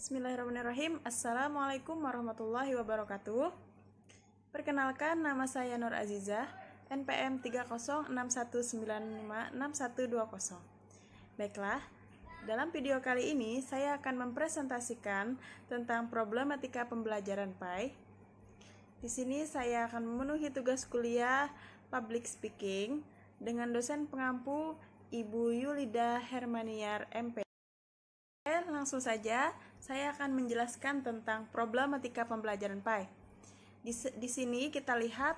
Bismillahirrahmanirrahim. Assalamualaikum warahmatullahi wabarakatuh. Perkenalkan, nama saya Nur Azizah, NPM 30619566120. Baiklah, dalam video kali ini saya akan mempresentasikan tentang problematika pembelajaran PAI. Di sini saya akan memenuhi tugas kuliah Public Speaking dengan dosen pengampu Ibu Yulida Hermaniar MP. Langsung saja, saya akan menjelaskan tentang problematika pembelajaran PAI. Di sini kita lihat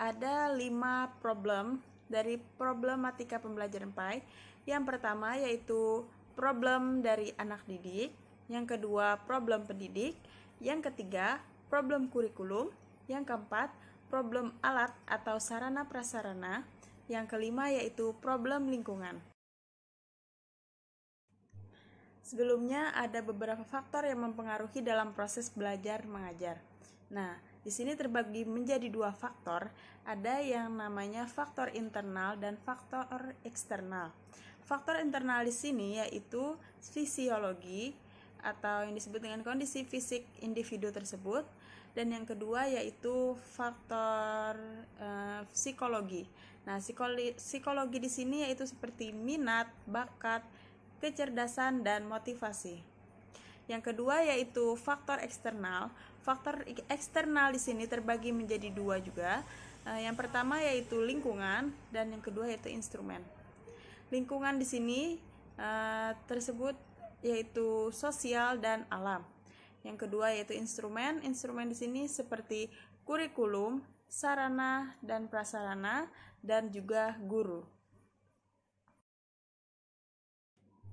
ada 5 problem dari problematika pembelajaran PAI. Yang pertama yaitu problem dari anak didik, yang kedua problem pendidik, yang ketiga problem kurikulum, yang keempat problem alat atau sarana prasarana, yang kelima yaitu problem lingkungan. Sebelumnya ada beberapa faktor yang mempengaruhi dalam proses belajar mengajar. Nah, di sini terbagi menjadi 2 faktor, ada yang namanya faktor internal dan faktor eksternal. Faktor internal di sini yaitu fisiologi atau yang disebut dengan kondisi fisik individu tersebut, dan yang kedua yaitu faktor psikologi. Nah, psikologi di sini yaitu seperti minat, bakat, kecerdasan, dan motivasi. Yang kedua yaitu faktor eksternal. Faktor eksternal di sini terbagi menjadi 2 juga. Yang pertama yaitu lingkungan dan yang kedua yaitu instrumen. Lingkungan di sini tersebut yaitu sosial dan alam. Yang kedua yaitu instrumen. Instrumen di sini seperti kurikulum, sarana dan prasarana, dan juga guru.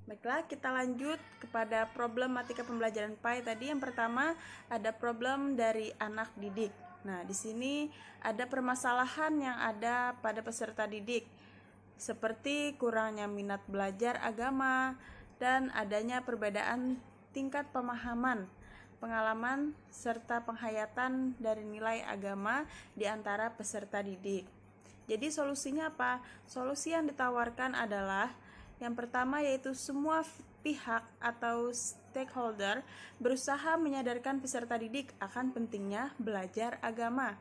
Baiklah, kita lanjut kepada problematika pembelajaran PAI tadi. Yang pertama ada problem dari anak didik. Nah, di sini ada permasalahan yang ada pada peserta didik, seperti kurangnya minat belajar agama dan adanya perbedaan tingkat pemahaman, pengalaman, serta penghayatan dari nilai agama di antara peserta didik. Jadi solusinya apa? Solusi yang ditawarkan adalah yang pertama yaitu semua pihak atau stakeholder berusaha menyadarkan peserta didik akan pentingnya belajar agama.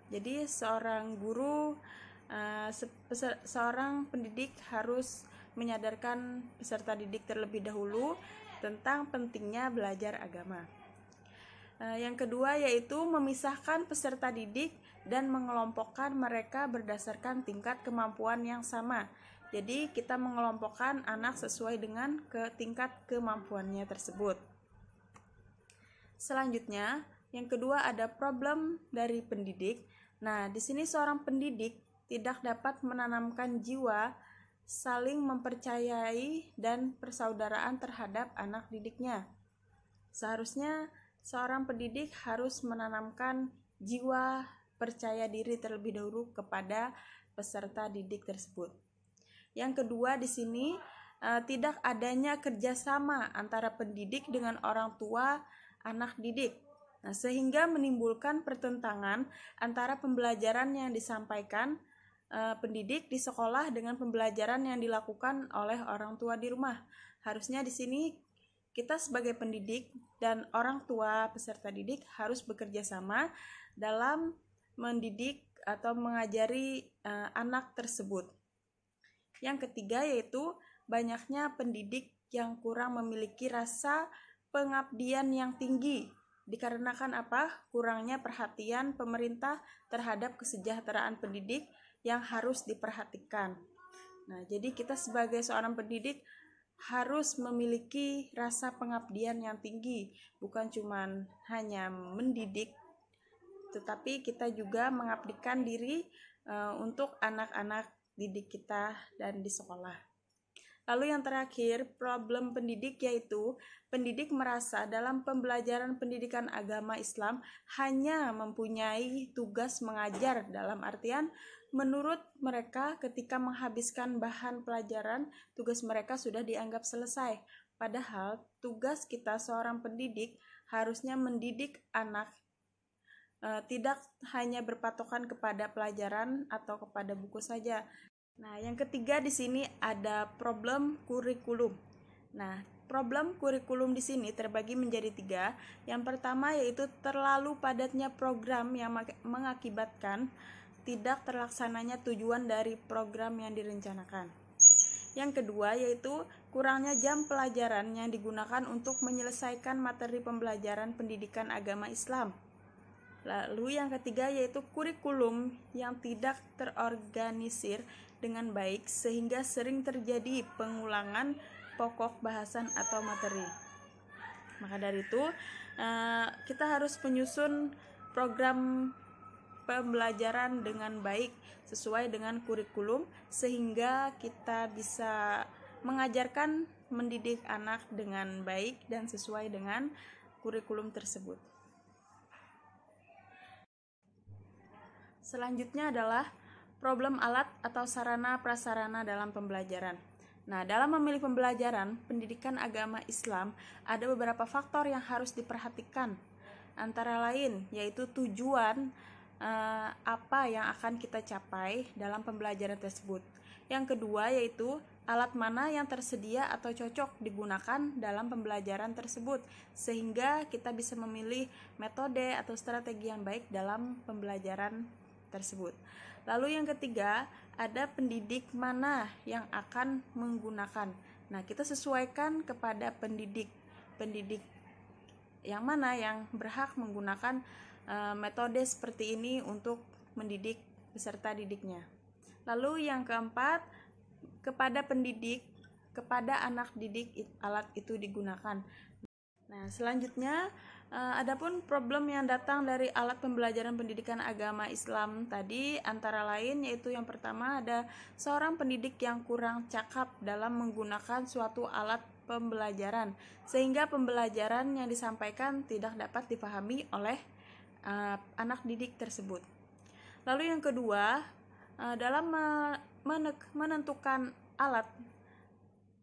Jadi seorang guru, seorang pendidik harus menyadarkan peserta didik terlebih dahulu tentang pentingnya belajar agama. Yang kedua yaitu memisahkan peserta didik dan mengelompokkan mereka berdasarkan tingkat kemampuan yang sama. Jadi kita mengelompokkan anak sesuai dengan tingkat kemampuannya tersebut. Selanjutnya, yang kedua ada problem dari pendidik. Nah, di sini seorang pendidik tidak dapat menanamkan jiwa saling mempercayai dan persaudaraan terhadap anak didiknya. Seharusnya seorang pendidik harus menanamkan jiwa percaya diri terlebih dahulu kepada peserta didik tersebut. Yang kedua di sini tidak adanya kerjasama antara pendidik dengan orang tua anak didik. Nah, sehingga menimbulkan pertentangan antara pembelajaran yang disampaikan pendidik di sekolah dengan pembelajaran yang dilakukan oleh orang tua di rumah. Harusnya di sini kita sebagai pendidik dan orang tua peserta didik harus bekerja sama dalam mendidik atau mengajari anak tersebut. Yang ketiga yaitu banyaknya pendidik yang kurang memiliki rasa pengabdian yang tinggi. Dikarenakan apa? Kurangnya perhatian pemerintah terhadap kesejahteraan pendidik yang harus diperhatikan. Nah, jadi kita sebagai seorang pendidik harus memiliki rasa pengabdian yang tinggi, bukan cuma hanya mendidik, tetapi kita juga mengabdikan diri untuk anak-anak didik kita dan di sekolah. Lalu yang terakhir, problem pendidik yaitu pendidik merasa dalam pembelajaran pendidikan agama Islam hanya mempunyai tugas mengajar, dalam artian menurut mereka ketika menghabiskan bahan pelajaran tugas mereka sudah dianggap selesai. Padahal tugas kita seorang pendidik harusnya mendidik anak, tidak hanya berpatokan kepada pelajaran atau kepada buku saja. Nah, yang ketiga di sini ada problem kurikulum. Nah, problem kurikulum di sini terbagi menjadi 3. Yang pertama yaitu terlalu padatnya program yang mengakibatkan tidak terlaksananya tujuan dari program yang direncanakan. Yang kedua yaitu kurangnya jam pelajaran yang digunakan untuk menyelesaikan materi pembelajaran pendidikan agama Islam. Lalu yang ketiga yaitu kurikulum yang tidak terorganisir dengan baik sehingga sering terjadi pengulangan pokok bahasan atau materi. Maka dari itu kita harus menyusun program pembelajaran dengan baik sesuai dengan kurikulum sehingga kita bisa mengajarkan mendidik anak dengan baik dan sesuai dengan kurikulum tersebut. Selanjutnya adalah problem alat atau sarana prasarana dalam pembelajaran. Nah, dalam memilih pembelajaran pendidikan agama Islam ada beberapa faktor yang harus diperhatikan. Antara lain yaitu tujuan apa yang akan kita capai dalam pembelajaran tersebut. Yang kedua yaitu alat mana yang tersedia atau cocok digunakan dalam pembelajaran tersebut sehingga kita bisa memilih metode atau strategi yang baik dalam pembelajaran tersebut. Lalu yang ketiga, ada pendidik mana yang akan menggunakan. Nah, kita sesuaikan kepada pendidik yang mana yang berhak menggunakan metode seperti ini untuk mendidik peserta didiknya. Lalu yang keempat, kepada anak didik alat itu digunakan. Nah, selanjutnya adapun problem yang datang dari alat pembelajaran pendidikan agama Islam tadi antara lain yaitu yang pertama ada seorang pendidik yang kurang cakap dalam menggunakan suatu alat pembelajaran sehingga pembelajaran yang disampaikan tidak dapat dipahami oleh anak didik tersebut. Lalu yang kedua, dalam menentukan alat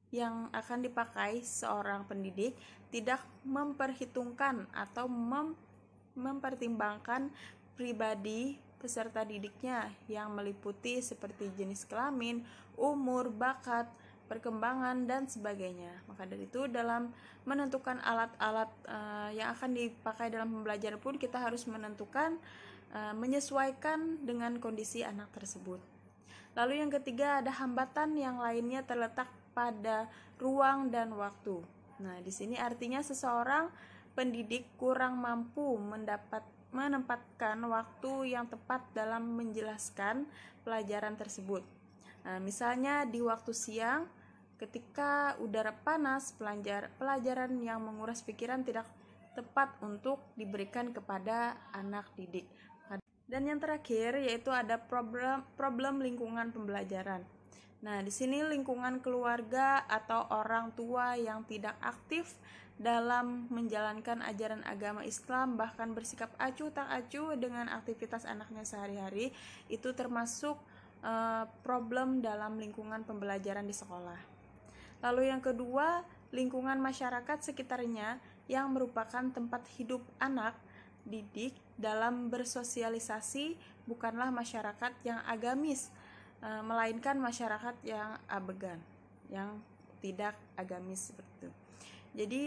yang akan dipakai seorang pendidik tidak memperhitungkan atau mempertimbangkan pribadi peserta didiknya yang meliputi seperti jenis kelamin, umur, bakat, perkembangan, dan sebagainya. Maka dari itu dalam menentukan alat-alat yang akan dipakai dalam pembelajaran pun kita harus menentukan menyesuaikan dengan kondisi anak tersebut. Lalu yang ketiga ada hambatan yang lainnya terletak pada ruang dan waktu. Nah, di sini artinya seseorang pendidik kurang mampu menempatkan waktu yang tepat dalam menjelaskan pelajaran tersebut. Nah, misalnya di waktu siang ketika udara panas, pelajaran yang menguras pikiran tidak tepat untuk diberikan kepada anak didik. Dan yang terakhir yaitu ada problem lingkungan pembelajaran. Nah, di sini lingkungan keluarga atau orang tua yang tidak aktif dalam menjalankan ajaran agama Islam bahkan bersikap acuh tak acuh dengan aktivitas anaknya sehari-hari itu termasuk problem dalam lingkungan pembelajaran di sekolah. Lalu yang kedua, lingkungan masyarakat sekitarnya yang merupakan tempat hidup anak didik dalam bersosialisasi bukanlah masyarakat yang agamis, melainkan masyarakat yang abegan, yang tidak agamis seperti itu. Jadi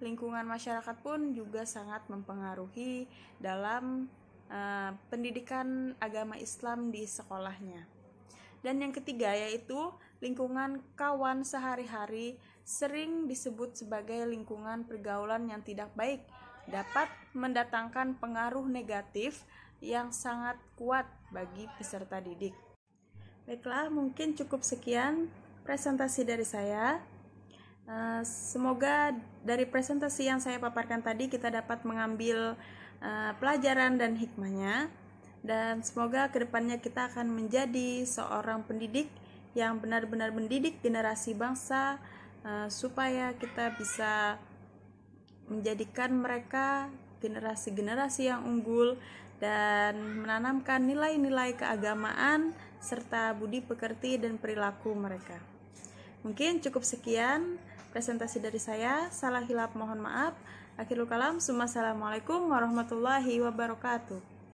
lingkungan masyarakat pun juga sangat mempengaruhi dalam pendidikan agama Islam di sekolahnya. Dan yang ketiga yaitu lingkungan kawan sehari-hari sering disebut sebagai lingkungan pergaulan yang tidak baik, dapat mendatangkan pengaruh negatif yang sangat kuat bagi peserta didik. Baiklah, mungkin cukup sekian presentasi dari saya. Semoga dari presentasi yang saya paparkan tadi kita dapat mengambil pelajaran dan hikmahnya, dan semoga kedepannya kita akan menjadi seorang pendidik yang benar-benar mendidik generasi bangsa supaya kita bisa menjadikan mereka generasi-generasi yang unggul dan menanamkan nilai-nilai keagamaan serta budi pekerti dan perilaku mereka. Mungkin cukup sekian presentasi dari saya. Salah hilap mohon maaf. Akhirul kalam. Assalamualaikum warahmatullahi wabarakatuh.